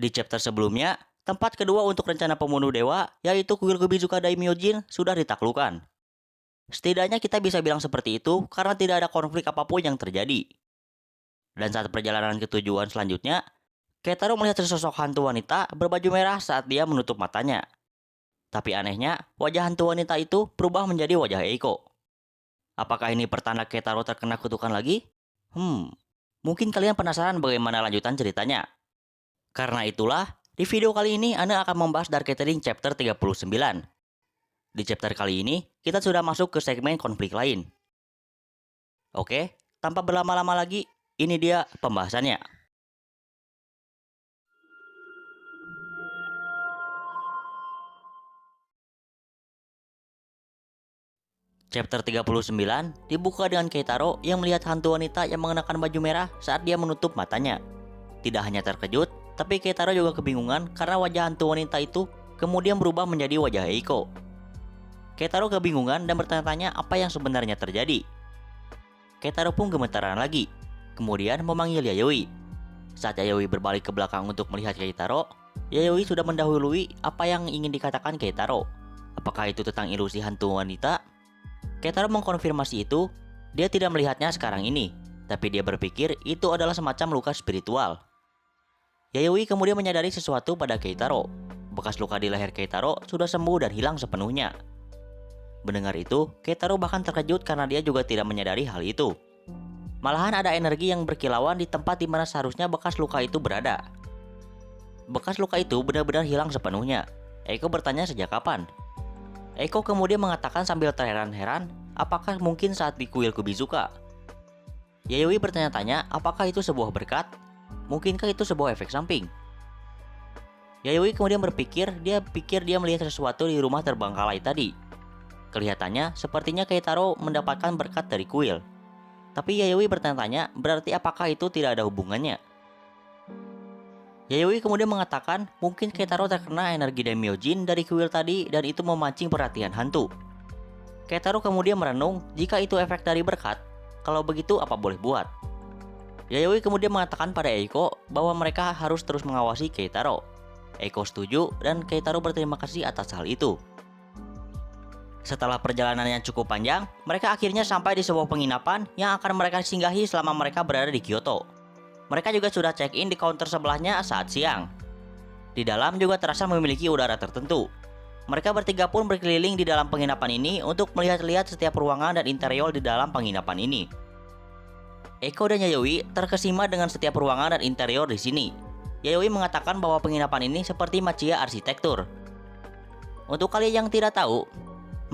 Di chapter sebelumnya, tempat kedua untuk rencana pembunuh dewa, yaitu kuil Kubizuka Daimyojin, sudah ditaklukkan. Setidaknya kita bisa bilang seperti itu karena tidak ada konflik apapun yang terjadi. Dan saat perjalanan ke tujuan selanjutnya, Keitaro melihat sesosok hantu wanita berbaju merah saat dia menutup matanya. Tapi anehnya, wajah hantu wanita itu berubah menjadi wajah Eiko. Apakah ini pertanda Keitaro terkena kutukan lagi? Mungkin kalian penasaran bagaimana lanjutan ceritanya. Karena itulah, di video kali ini Ana akan membahas Dark Gathering chapter 39. Di chapter kali ini, kita sudah masuk ke segmen konflik lain. Oke, tanpa berlama-lama lagi, ini dia pembahasannya. Chapter 39 dibuka dengan Keitaro yang melihat hantu wanita yang mengenakan baju merah saat dia menutup matanya. Tidak hanya terkejut, tapi Keitaro juga kebingungan karena wajah hantu wanita itu kemudian berubah menjadi wajah Eiko. Keitaro kebingungan dan bertanya-tanya apa yang sebenarnya terjadi. Keitaro pun gemetaran lagi, kemudian memanggil Yayoi. Saat Yayoi berbalik ke belakang untuk melihat Keitaro, Yayoi sudah mendahului apa yang ingin dikatakan Keitaro. Apakah itu tentang ilusi hantu wanita? Keitaro mengkonfirmasi itu, dia tidak melihatnya sekarang ini, tapi dia berpikir itu adalah semacam luka spiritual. Yayoi kemudian menyadari sesuatu pada Keitaro. Bekas luka di leher Keitaro sudah sembuh dan hilang sepenuhnya. Mendengar itu, Keitaro bahkan terkejut karena dia juga tidak menyadari hal itu. Malahan ada energi yang berkilauan di tempat di mana seharusnya bekas luka itu berada. Bekas luka itu benar-benar hilang sepenuhnya. Eiko bertanya sejak kapan. Eiko kemudian mengatakan sambil terheran-heran, apakah mungkin saat di kuil Kubizuka? Yayoi bertanya-tanya apakah itu sebuah berkat? Mungkinkah itu sebuah efek samping? Yayoi kemudian berpikir dia melihat sesuatu di rumah terbengkalai tadi. Kelihatannya sepertinya Keitaro mendapatkan berkat dari kuil. Tapi Yayoi bertanya-tanya berarti apakah itu tidak ada hubungannya? Yayoi kemudian mengatakan mungkin Keitaro terkena energi Daimyojin dari kuil tadi dan itu memancing perhatian hantu. Keitaro kemudian merenung jika itu efek dari berkat, kalau begitu apa boleh buat. Yayoi kemudian mengatakan pada Eiko bahwa mereka harus terus mengawasi Keitaro. Eiko setuju dan Keitaro berterima kasih atas hal itu. Setelah perjalanan yang cukup panjang, mereka akhirnya sampai di sebuah penginapan yang akan mereka singgahi selama mereka berada di Kyoto. Mereka juga sudah check-in di counter sebelahnya saat siang. Di dalam juga terasa memiliki udara tertentu. Mereka bertiga pun berkeliling di dalam penginapan ini untuk melihat-lihat setiap ruangan dan interior di dalam penginapan ini. Eiko dan Yayoi terkesima dengan setiap ruangan dan interior di sini. Yayoi mengatakan bahwa penginapan ini seperti Machiya arsitektur. Untuk kalian yang tidak tahu,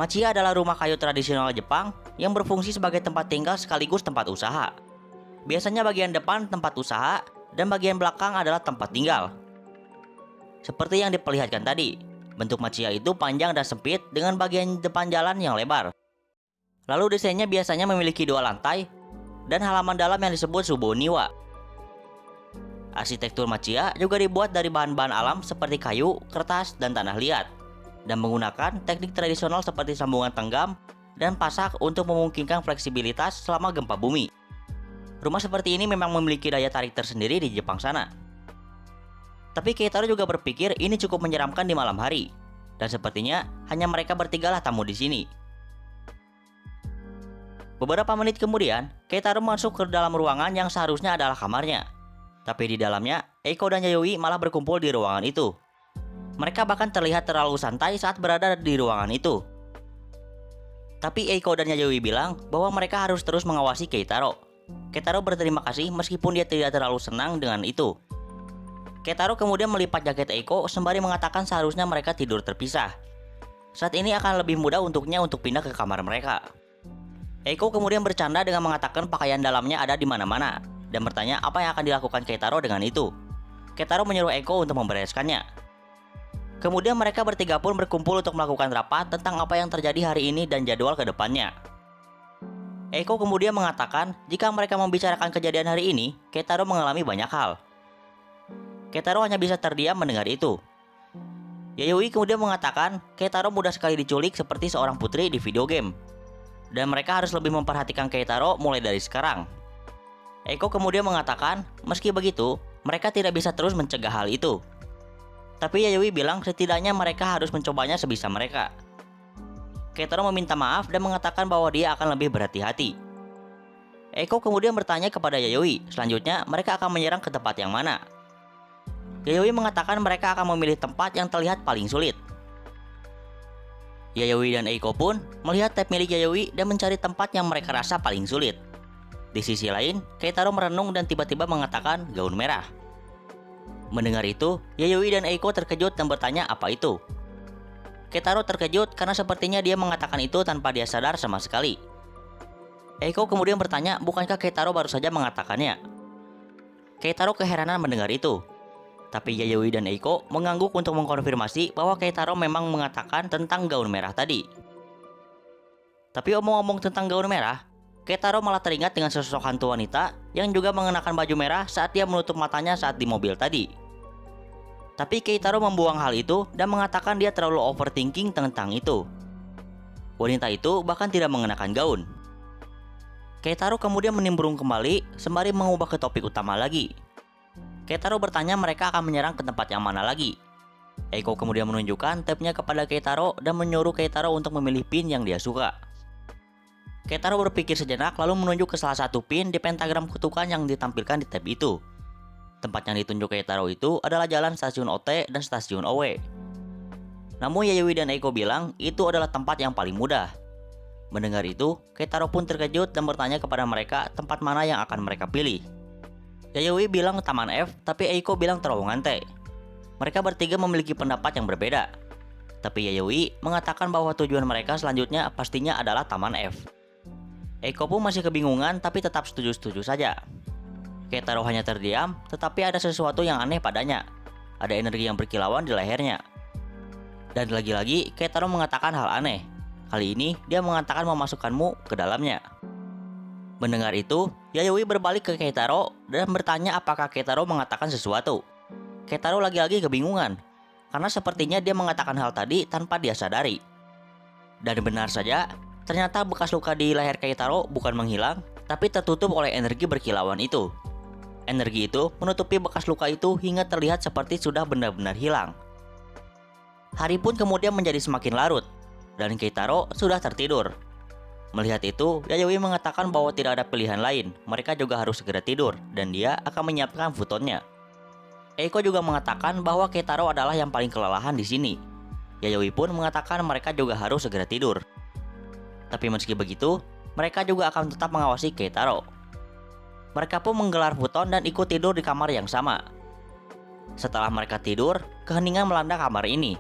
Machiya adalah rumah kayu tradisional Jepang yang berfungsi sebagai tempat tinggal sekaligus tempat usaha. Biasanya bagian depan tempat usaha dan bagian belakang adalah tempat tinggal. Seperti yang diperlihatkan tadi, bentuk Machiya itu panjang dan sempit dengan bagian depan jalan yang lebar. Lalu desainnya biasanya memiliki 2 lantai dan halaman dalam yang disebut Suboniwa. Arsitektur Machiya juga dibuat dari bahan-bahan alam seperti kayu, kertas, dan tanah liat, dan menggunakan teknik tradisional seperti sambungan tenggam dan pasak untuk memungkinkan fleksibilitas selama gempa bumi. Rumah seperti ini memang memiliki daya tarik tersendiri di Jepang sana. Tapi Keitaro juga berpikir ini cukup menyeramkan di malam hari, dan sepertinya hanya mereka bertiga lah tamu di sini. Beberapa menit kemudian, Keitaro masuk ke dalam ruangan yang seharusnya adalah kamarnya. Tapi di dalamnya, Eiko dan Yayoi malah berkumpul di ruangan itu. Mereka bahkan terlihat terlalu santai saat berada di ruangan itu. Tapi Eiko dan Yayoi bilang bahwa mereka harus terus mengawasi Keitaro. Keitaro berterima kasih meskipun dia tidak terlalu senang dengan itu. Keitaro kemudian melipat jaket Eiko sembari mengatakan seharusnya mereka tidur terpisah. Saat ini akan lebih mudah untuknya untuk pindah ke kamar mereka. Eiko kemudian bercanda dengan mengatakan pakaian dalamnya ada di mana-mana dan bertanya apa yang akan dilakukan Keitaro dengan itu. Keitaro menyuruh Eiko untuk membereskannya. Kemudian mereka bertiga pun berkumpul untuk melakukan rapat tentang apa yang terjadi hari ini dan jadwal ke depannya. Eiko kemudian mengatakan jika mereka membicarakan kejadian hari ini, Keitaro mengalami banyak hal. Keitaro hanya bisa terdiam mendengar itu. Yayoi kemudian mengatakan Keitaro mudah sekali diculik seperti seorang putri di video game. Dan mereka harus lebih memperhatikan Keitaro mulai dari sekarang. Eiko kemudian mengatakan meski begitu, mereka tidak bisa terus mencegah hal itu. Tapi Yayoi bilang setidaknya mereka harus mencobanya sebisa mereka. Keitaro meminta maaf dan mengatakan bahwa dia akan lebih berhati-hati. Eiko kemudian bertanya kepada Yayoi, selanjutnya mereka akan menyerang ke tempat yang mana. Yayoi mengatakan mereka akan memilih tempat yang terlihat paling sulit. Yayoi dan Eiko pun melihat tab milik Yayoi dan mencari tempat yang mereka rasa paling sulit. Di sisi lain, Keitaro merenung dan tiba-tiba mengatakan gaun merah. Mendengar itu, Yayoi dan Eiko terkejut dan bertanya apa itu. Keitaro terkejut karena sepertinya dia mengatakan itu tanpa dia sadar sama sekali. Eiko kemudian bertanya bukankah Keitaro baru saja mengatakannya. Keitaro keheranan mendengar itu. Tapi Yayoi dan Eiko mengangguk untuk mengkonfirmasi bahwa Keitaro memang mengatakan tentang gaun merah tadi. Tapi omong-omong tentang gaun merah, Keitaro malah teringat dengan sosok hantu wanita yang juga mengenakan baju merah saat dia menutup matanya saat di mobil tadi. Tapi Keitaro membuang hal itu dan mengatakan dia terlalu overthinking tentang itu. Wanita itu bahkan tidak mengenakan gaun. Keitaro kemudian menimbrung kembali sembari mengubah ke topik utama lagi. Keitaro bertanya mereka akan menyerang ke tempat yang mana lagi. Eiko kemudian menunjukkan tabnya kepada Keitaro dan menyuruh Keitaro untuk memilih pin yang dia suka. Keitaro berpikir sejenak lalu menunjuk ke salah satu pin di pentagram kutukan yang ditampilkan di tab itu. Tempat yang ditunjuk Keitaro itu adalah jalan stasiun OT dan stasiun OW. Namun Yayoi dan Eiko bilang itu adalah tempat yang paling mudah. Mendengar itu, Keitaro pun terkejut dan bertanya kepada mereka tempat mana yang akan mereka pilih. Yayoi bilang Taman F, tapi Eiko bilang terowongan T. Mereka bertiga memiliki pendapat yang berbeda. Tapi Yayoi mengatakan bahwa tujuan mereka selanjutnya pastinya adalah Taman F. Eiko pun masih kebingungan tapi tetap setuju-setuju saja. Keitaro hanya terdiam, tetapi ada sesuatu yang aneh padanya. Ada energi yang berkilauan di lehernya. Dan lagi-lagi Keitaro mengatakan hal aneh. Kali ini dia mengatakan memasukkanmu ke dalamnya. Mendengar itu, Yayoi berbalik ke Keitaro dan bertanya apakah Keitaro mengatakan sesuatu. Keitaro lagi-lagi kebingungan, karena sepertinya dia mengatakan hal tadi tanpa dia sadari. Dan benar saja, ternyata bekas luka di leher Keitaro bukan menghilang, tapi tertutup oleh energi berkilauan itu. Energi itu menutupi bekas luka itu hingga terlihat seperti sudah benar-benar hilang. Hari pun kemudian menjadi semakin larut, dan Keitaro sudah tertidur. Melihat itu, Yayoi mengatakan bahwa tidak ada pilihan lain, mereka juga harus segera tidur, dan dia akan menyiapkan futonnya. Eiko juga mengatakan bahwa Keitaro adalah yang paling kelelahan di sini. Yayoi pun mengatakan mereka juga harus segera tidur. Tapi meski begitu, mereka juga akan tetap mengawasi Keitaro. Mereka pun menggelar futon dan ikut tidur di kamar yang sama. Setelah mereka tidur, keheningan melanda kamar ini.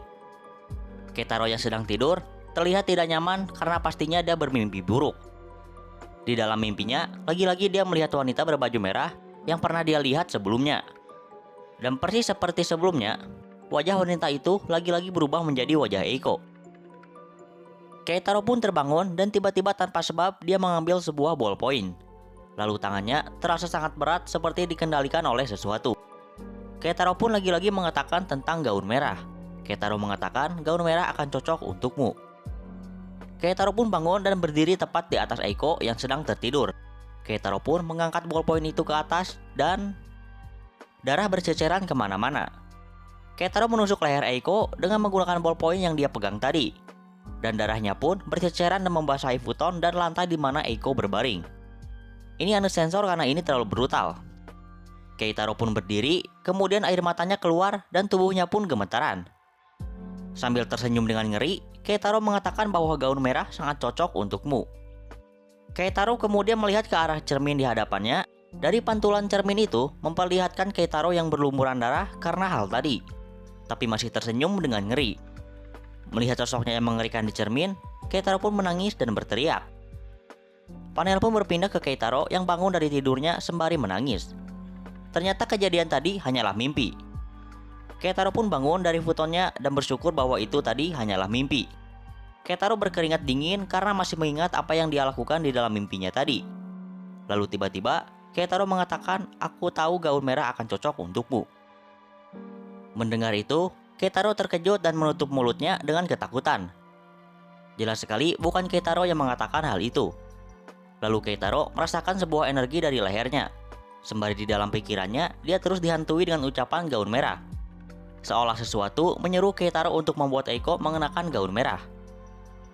Keitaro yang sedang tidur terlihat tidak nyaman karena pastinya dia bermimpi buruk. Di dalam mimpinya, lagi-lagi dia melihat wanita berbaju merah yang pernah dia lihat sebelumnya. Dan persis seperti sebelumnya, wajah wanita itu lagi-lagi berubah menjadi wajah Eiko. Keitaro pun terbangun dan tiba-tiba tanpa sebab dia mengambil sebuah ballpoint. Lalu tangannya terasa sangat berat seperti dikendalikan oleh sesuatu. Keitaro pun lagi-lagi mengatakan tentang gaun merah. Keitaro mengatakan gaun merah akan cocok untukmu. Keitaro pun bangun dan berdiri tepat di atas Eiko yang sedang tertidur. Keitaro pun mengangkat ballpoint itu ke atas dan darah berceceran kemana-mana. Keitaro menusuk leher Eiko dengan menggunakan ballpoint yang dia pegang tadi. Dan darahnya pun berceceran dan membasahi futon dan lantai di mana Eiko berbaring. Ini unsensor karena ini terlalu brutal. Keitaro pun berdiri, kemudian air matanya keluar dan tubuhnya pun gemetaran. Sambil tersenyum dengan ngeri, Keitaro mengatakan bahwa gaun merah sangat cocok untukmu. Keitaro kemudian melihat ke arah cermin di hadapannya. Dari pantulan cermin itu memperlihatkan Keitaro yang berlumuran darah karena hal tadi. Tapi masih tersenyum dengan ngeri. Melihat sosoknya yang mengerikan di cermin, Keitaro pun menangis dan berteriak. Panel pun berpindah ke Keitaro yang bangun dari tidurnya sembari menangis. Ternyata kejadian tadi hanyalah mimpi. Keitaro pun bangun dari futonnya dan bersyukur bahwa itu tadi hanyalah mimpi. Keitaro berkeringat dingin karena masih mengingat apa yang dia lakukan di dalam mimpinya tadi. Lalu tiba-tiba, Keitaro mengatakan, "Aku tahu gaun merah akan cocok untukmu." Mendengar itu, Keitaro terkejut dan menutup mulutnya dengan ketakutan. Jelas sekali bukan Keitaro yang mengatakan hal itu. Lalu Keitaro merasakan sebuah energi dari lehernya. Sembari di dalam pikirannya, dia terus dihantui dengan ucapan gaun merah. seolah sesuatu menyuruh Keitaro untuk membuat Eiko mengenakan gaun merah.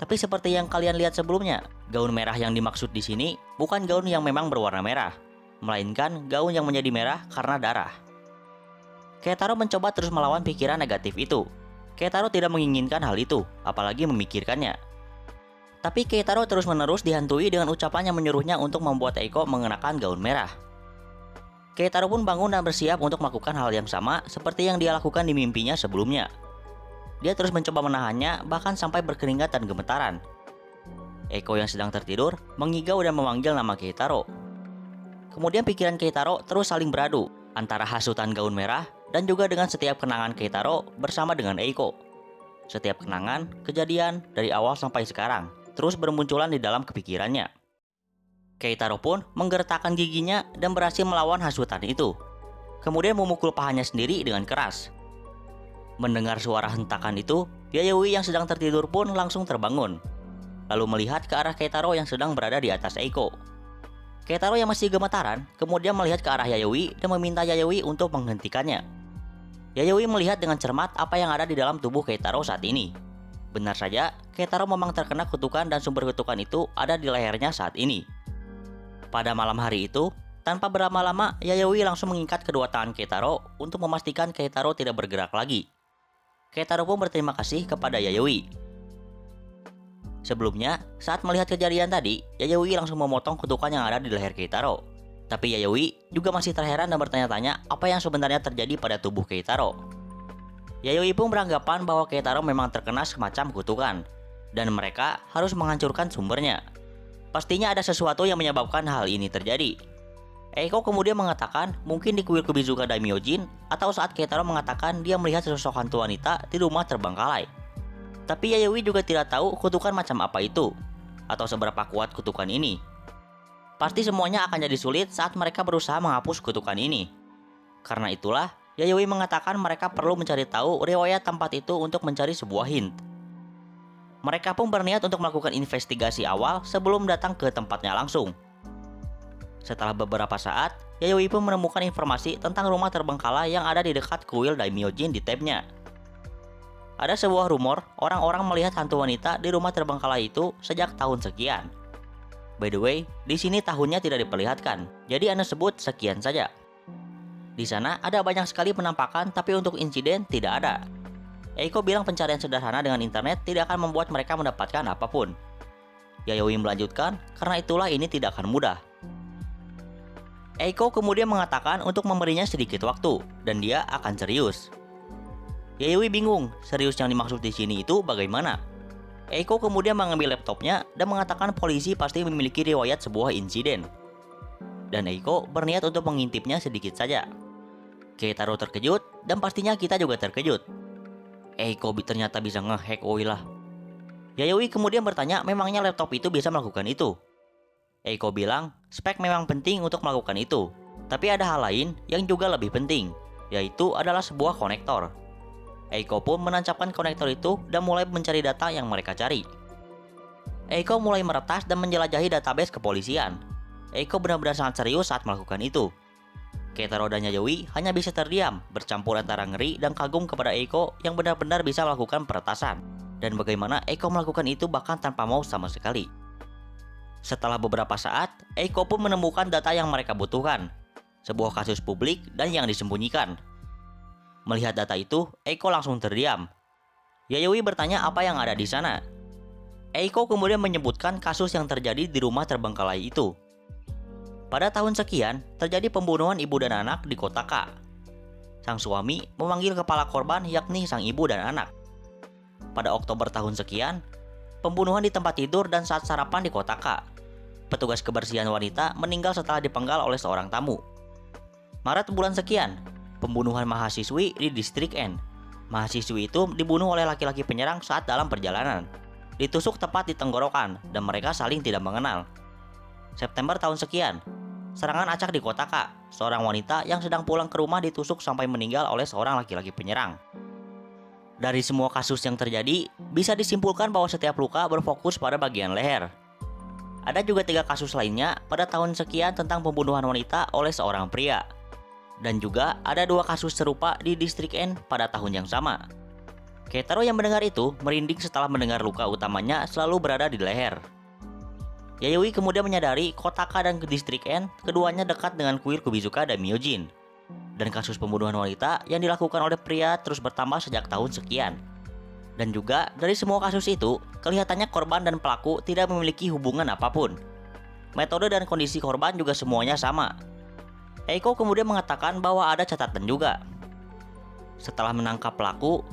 Tapi seperti yang kalian lihat sebelumnya, gaun merah yang dimaksud di sini bukan gaun yang memang berwarna merah, melainkan gaun yang menjadi merah karena darah. Keitaro mencoba terus melawan pikiran negatif itu. Keitaro tidak menginginkan hal itu, apalagi memikirkannya. Tapi Keitaro terus-menerus dihantui dengan ucapan yang menyuruhnya untuk membuat Eiko mengenakan gaun merah. Keitaro pun bangun dan bersiap untuk melakukan hal yang sama seperti yang dia lakukan di mimpinya sebelumnya. Dia terus mencoba menahannya, bahkan sampai berkeringat dan gemetaran. Eiko yang sedang tertidur mengigau dan memanggil nama Keitaro. Kemudian pikiran Keitaro terus saling beradu antara hasutan gaun merah dan juga dengan setiap kenangan Keitaro bersama dengan Eiko. Setiap kenangan, kejadian dari awal sampai sekarang terus bermunculan di dalam kepikirannya. Keitaro pun menggertakkan giginya dan berhasil melawan hasutan itu. Kemudian memukul pahanya sendiri dengan keras. Mendengar suara hentakan itu, Yayoi yang sedang tertidur pun langsung terbangun, lalu melihat ke arah Keitaro yang sedang berada di atas Eiko. Keitaro yang masih gemetaran kemudian melihat ke arah Yayoi dan meminta Yayoi untuk menghentikannya. Yayoi melihat dengan cermat apa yang ada di dalam tubuh Keitaro saat ini. Benar saja, Keitaro memang terkena kutukan dan sumber kutukan itu ada di lehernya saat ini. Pada malam hari itu, tanpa berlama-lama, Yayoi langsung mengikat kedua tangan Keitaro untuk memastikan Keitaro tidak bergerak lagi. Keitaro pun berterima kasih kepada Yayoi. Sebelumnya, saat melihat kejadian tadi, Yayoi langsung memotong kutukan yang ada di leher Keitaro. Tapi Yayoi juga masih terheran dan bertanya-tanya apa yang sebenarnya terjadi pada tubuh Keitaro. Yayoi pun beranggapan bahwa Keitaro memang terkena semacam kutukan, dan mereka harus menghancurkan sumbernya. Pastinya ada sesuatu yang menyebabkan hal ini terjadi. Eiko kemudian mengatakan mungkin di kuil Kubizuka Daimyojin atau saat Keitaro mengatakan dia melihat sosok hantu wanita di rumah terbengkalai. Tapi Yayoi juga tidak tahu kutukan macam apa itu, atau seberapa kuat kutukan ini. Pasti semuanya akan jadi sulit saat mereka berusaha menghapus kutukan ini. Karena itulah, Yayoi mengatakan mereka perlu mencari tahu riwayat tempat itu untuk mencari sebuah hint. Mereka pun berniat untuk melakukan investigasi awal sebelum datang ke tempatnya langsung. Setelah beberapa saat, Yayoi pun menemukan informasi tentang rumah terbengkalai yang ada di dekat kuil Daimyojin di tabnya. Ada sebuah rumor orang-orang melihat hantu wanita di rumah terbengkalai itu sejak tahun sekian. By the way, di sini tahunnya tidak diperlihatkan, jadi Anda sebut sekian saja. Di sana ada banyak sekali penampakan, tapi untuk insiden tidak ada. Eiko bilang pencarian sederhana dengan internet tidak akan membuat mereka mendapatkan apapun. Yayoi melanjutkan, karena itulah ini tidak akan mudah. Eiko kemudian mengatakan untuk memberinya sedikit waktu, dan dia akan serius. Yayoi bingung, serius yang dimaksud di sini itu bagaimana? Eiko kemudian mengambil laptopnya dan mengatakan polisi pasti memiliki riwayat sebuah insiden. Dan Eiko berniat untuk mengintipnya sedikit saja. Keitaro terkejut, dan pastinya kita juga terkejut. Eiko ternyata bisa ngehack Oi lah. Yayoi kemudian bertanya memangnya laptop itu bisa melakukan itu. Eiko bilang spek memang penting untuk melakukan itu, tapi ada hal lain yang juga lebih penting, yaitu adalah sebuah konektor. Eiko pun menancapkan konektor itu dan mulai mencari data yang mereka cari. Eiko mulai meretas dan menjelajahi database kepolisian. Eiko benar-benar sangat serius saat melakukan itu. Keitaro dan Yayoi hanya bisa terdiam, bercampur antara ngeri dan kagum kepada Eiko yang benar-benar bisa melakukan peretasan, dan bagaimana Eiko melakukan itu bahkan tanpa mau sama sekali. Setelah beberapa saat, Eiko pun menemukan data yang mereka butuhkan, sebuah kasus publik dan yang disembunyikan. Melihat data itu, Eiko langsung terdiam. Yayoi bertanya apa yang ada di sana. Eiko kemudian menyebutkan kasus yang terjadi di rumah terbengkalai itu. Pada tahun sekian, terjadi pembunuhan ibu dan anak di kota K. Sang suami memanggil kepala korban yakni sang ibu dan anak. Pada Oktober tahun sekian, pembunuhan di tempat tidur dan saat sarapan di kota K. Petugas kebersihan wanita meninggal setelah dipenggal oleh seorang tamu. Maret bulan sekian, pembunuhan mahasiswi di distrik N. Mahasiswi itu dibunuh oleh laki-laki penyerang saat dalam perjalanan. Ditusuk tepat di tenggorokan dan mereka saling tidak mengenal. September tahun sekian, serangan acak di kota K. Seorang wanita yang sedang pulang ke rumah ditusuk sampai meninggal oleh seorang laki-laki penyerang. Dari semua kasus yang terjadi, bisa disimpulkan bahwa setiap luka berfokus pada bagian leher. Ada juga 3 kasus lainnya pada tahun sekian tentang pembunuhan wanita oleh seorang pria. Dan juga ada 2 kasus serupa di distrik N pada tahun yang sama. Keitaro yang mendengar itu merinding setelah mendengar luka utamanya selalu berada di leher. Yayoi kemudian menyadari Kotaka dan distrik N keduanya dekat dengan kuil Kubizuka dan Myojin. Dan kasus pembunuhan wanita yang dilakukan oleh pria terus bertambah sejak tahun sekian. Dan juga dari semua kasus itu, kelihatannya korban dan pelaku tidak memiliki hubungan apapun. Metode dan kondisi korban juga semuanya sama. Eiko kemudian mengatakan bahwa ada catatan juga. Setelah menangkap pelaku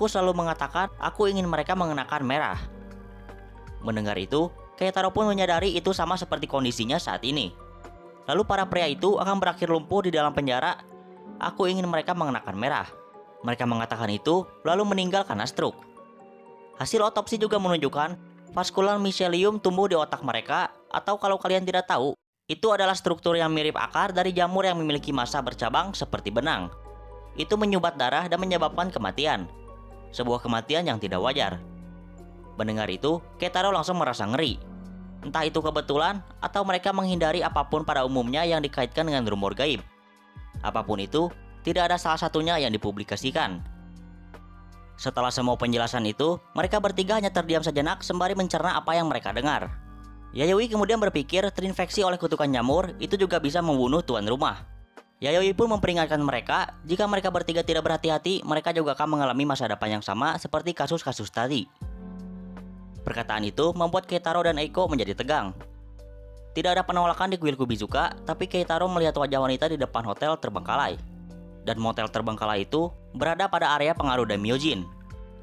selalu mengatakan, "Aku ingin mereka mengenakan merah." Mendengar itu, Keitaro pun menyadari itu sama seperti kondisinya saat ini. Lalu para pria itu akan berakhir lumpuh di dalam penjara. "Aku ingin mereka mengenakan merah." Mereka mengatakan itu, lalu meninggal karena stroke. Hasil otopsi juga menunjukkan vaskular mycelium tumbuh di otak mereka, atau kalau kalian tidak tahu, itu adalah struktur yang mirip akar dari jamur yang memiliki massa bercabang seperti benang. Itu menyumbat darah dan menyebabkan kematian. Sebuah kematian yang tidak wajar. Mendengar itu, Keitaro langsung merasa ngeri. Entah itu kebetulan atau mereka menghindari apapun pada umumnya yang dikaitkan dengan rumor gaib. Apapun itu, tidak ada salah satunya yang dipublikasikan. Setelah semua penjelasan itu, mereka bertiga hanya terdiam sejenak sembari mencerna apa yang mereka dengar. Yayoi kemudian berpikir terinfeksi oleh kutukan jamur itu juga bisa membunuh tuan rumah. Yayoi pun memperingatkan mereka, jika mereka bertiga tidak berhati-hati, mereka juga akan mengalami masa depan yang sama seperti kasus-kasus tadi. Perkataan itu membuat Keitaro dan Eiko menjadi tegang. Tidak ada penolakan di kuil Kubizuka, tapi Keitaro melihat wajah wanita di depan hotel terbengkalai. Dan motel terbengkalai itu berada pada area pengaruh Daimyojin.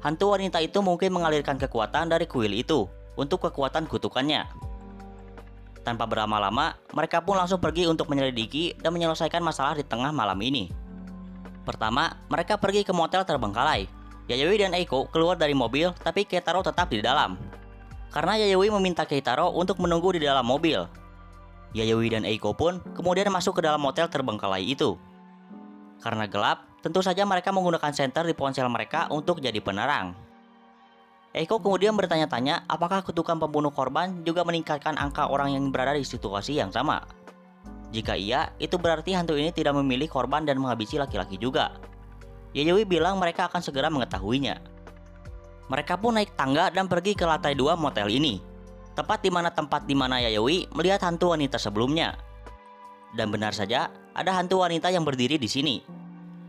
Hantu wanita itu mungkin mengalirkan kekuatan dari kuil itu untuk kekuatan kutukannya. Tanpa berlama-lama, mereka pun langsung pergi untuk menyelidiki dan menyelesaikan masalah di tengah malam ini. Pertama, mereka pergi ke motel terbengkalai. Yayoi dan Eiko keluar dari mobil, tapi Keitaro tetap di dalam. Karena Yayoi meminta Keitaro untuk menunggu di dalam mobil. Yayoi dan Eiko pun kemudian masuk ke dalam motel terbengkalai itu. Karena gelap, tentu saja mereka menggunakan senter di ponsel mereka untuk jadi penerang. Eiko kemudian bertanya-tanya apakah kutukan pembunuh korban juga meningkatkan angka orang yang berada di situasi yang sama. Jika iya, itu berarti hantu ini tidak memilih korban dan menghabisi laki-laki juga. Yayoi bilang mereka akan segera mengetahuinya. Mereka pun naik tangga dan pergi ke lantai 2 motel ini, tepat di mana Yayoi melihat hantu wanita sebelumnya. Dan benar saja, ada hantu wanita yang berdiri di sini.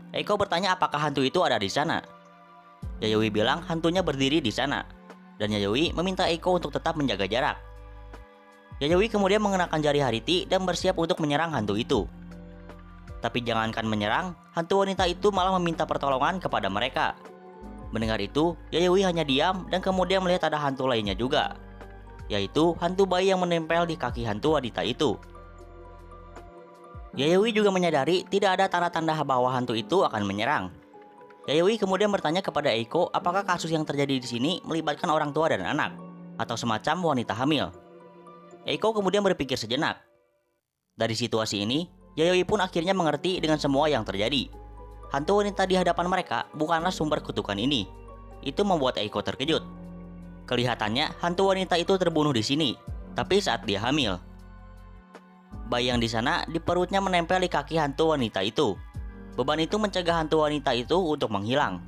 Eiko bertanya apakah hantu itu ada di sana. Yayoi bilang hantunya berdiri di sana, dan Yayoi meminta Eiko untuk tetap menjaga jarak. Yayoi kemudian mengenakan jari hariti dan bersiap untuk menyerang hantu itu. Tapi jangankan menyerang, hantu wanita itu malah meminta pertolongan kepada mereka. Mendengar itu, Yayoi hanya diam dan kemudian melihat ada hantu lainnya juga, yaitu hantu bayi yang menempel di kaki hantu wanita itu. Yayoi juga menyadari tidak ada tanda-tanda bahwa hantu itu akan menyerang. Yayoi kemudian bertanya kepada Eiko apakah kasus yang terjadi di sini melibatkan orang tua dan anak, atau semacam wanita hamil. Eiko kemudian berpikir sejenak. Dari situasi ini, Yayoi pun akhirnya mengerti dengan semua yang terjadi. Hantu wanita di hadapan mereka bukanlah sumber kutukan ini. Itu membuat Eiko terkejut. Kelihatannya hantu wanita itu terbunuh di sini, tapi saat dia hamil. Bayi yang di sana di perutnya menempel di kaki hantu wanita itu. Beban itu mencegah hantu wanita itu untuk menghilang.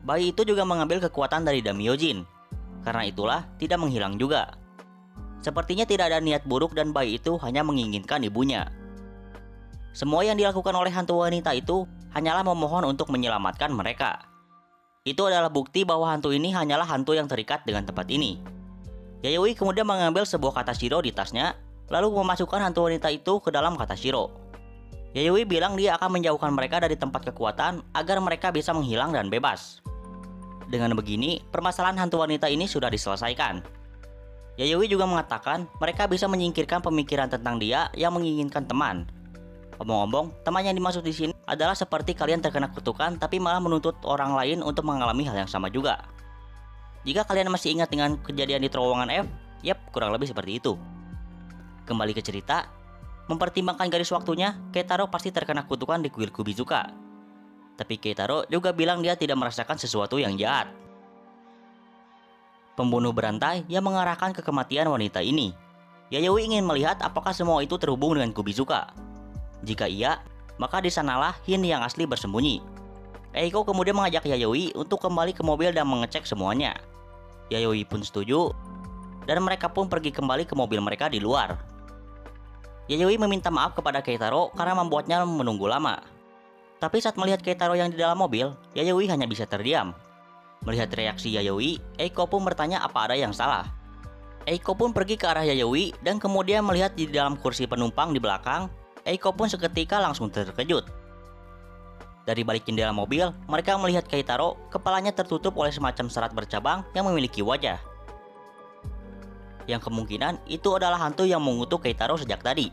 Bayi itu juga mengambil kekuatan dari Daimyojin. Karena itulah tidak menghilang juga. Sepertinya tidak ada niat buruk dan bayi itu hanya menginginkan ibunya. Semua yang dilakukan oleh hantu wanita itu hanyalah memohon untuk menyelamatkan mereka. Itu adalah bukti bahwa hantu ini hanyalah hantu yang terikat dengan tempat ini. Yayoi kemudian mengambil sebuah katashiro di tasnya, lalu memasukkan hantu wanita itu ke dalam katashiro. Yayoi bilang dia akan menjauhkan mereka dari tempat kekuatan agar mereka bisa menghilang dan bebas. Dengan begini, permasalahan hantu wanita ini sudah diselesaikan. Yayoi juga mengatakan mereka bisa menyingkirkan pemikiran tentang dia yang menginginkan teman. Omong-omong, teman yang dimaksud di sini adalah seperti kalian terkena kutukan tapi malah menuntut orang lain untuk mengalami hal yang sama juga. Jika kalian masih ingat dengan kejadian di terowongan F, yap, kurang lebih seperti itu. Kembali ke cerita, mempertimbangkan garis waktunya, Keitaro pasti terkena kutukan di kuil Kubizuka. Tapi Keitaro juga bilang dia tidak merasakan sesuatu yang jahat. Pembunuh berantai yang mengarahkan ke kematian wanita ini. Yayoi ingin melihat apakah semua itu terhubung dengan Kubizuka. Jika iya, maka di sanalah Hin yang asli bersembunyi. Eiko kemudian mengajak Yayoi untuk kembali ke mobil dan mengecek semuanya. Yayoi pun setuju, dan mereka pun pergi kembali ke mobil mereka di luar. Yayoi meminta maaf kepada Keitaro karena membuatnya menunggu lama. Tapi saat melihat Keitaro yang di dalam mobil, Yayoi hanya bisa terdiam. Melihat reaksi Yayoi, Eiko pun bertanya apa ada yang salah. Eiko pun pergi ke arah Yayoi dan kemudian melihat di dalam kursi penumpang di belakang. Eiko pun seketika langsung terkejut. Dari balik jendela mobil, mereka melihat Keitaro, kepalanya tertutup oleh semacam serat bercabang yang memiliki wajah. Yang kemungkinan itu adalah hantu yang mengutuk Keitaro sejak tadi.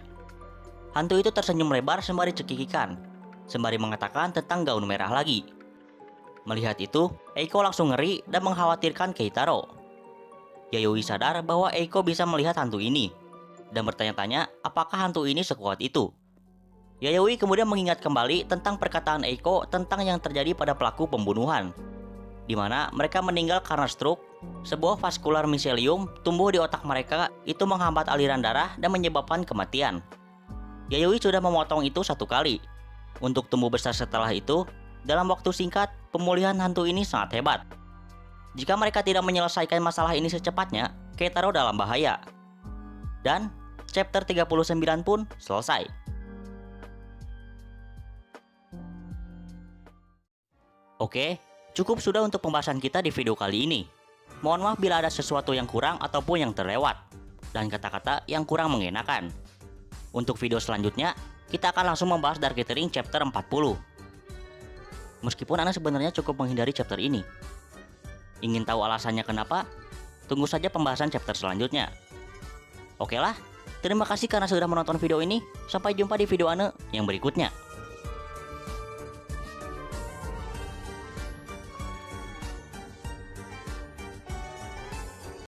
Hantu itu tersenyum lebar sembari cekikikan, sembari mengatakan tentang gaun merah lagi. Melihat itu, Eiko langsung ngeri dan mengkhawatirkan Keitaro. Yayoi sadar bahwa Eiko bisa melihat hantu ini, dan bertanya-tanya apakah hantu ini sekuat itu. Yayoi kemudian mengingat kembali tentang perkataan Eiko tentang yang terjadi pada pelaku pembunuhan, di mana mereka meninggal karena stroke. Sebuah vaskular miselium tumbuh di otak mereka, itu menghambat aliran darah dan menyebabkan kematian. Yayoi sudah memotong itu 1 kali. Untuk tumbuh besar setelah itu, dalam waktu singkat, pemulihan hantu ini sangat hebat. Jika mereka tidak menyelesaikan masalah ini secepatnya, Keitaro dalam bahaya. Dan chapter 39 pun selesai. Oke, cukup sudah untuk pembahasan kita di video kali ini. Mohon maaf bila ada sesuatu yang kurang ataupun yang terlewat, dan kata-kata yang kurang mengenakan. Untuk video selanjutnya, kita akan langsung membahas Dark Gathering chapter 40. Meskipun Anda sebenarnya cukup menghindari chapter ini. Ingin tahu alasannya kenapa? Tunggu saja pembahasan chapter selanjutnya. Oke lah, terima kasih karena sudah menonton video ini. Sampai jumpa di video Anda yang berikutnya.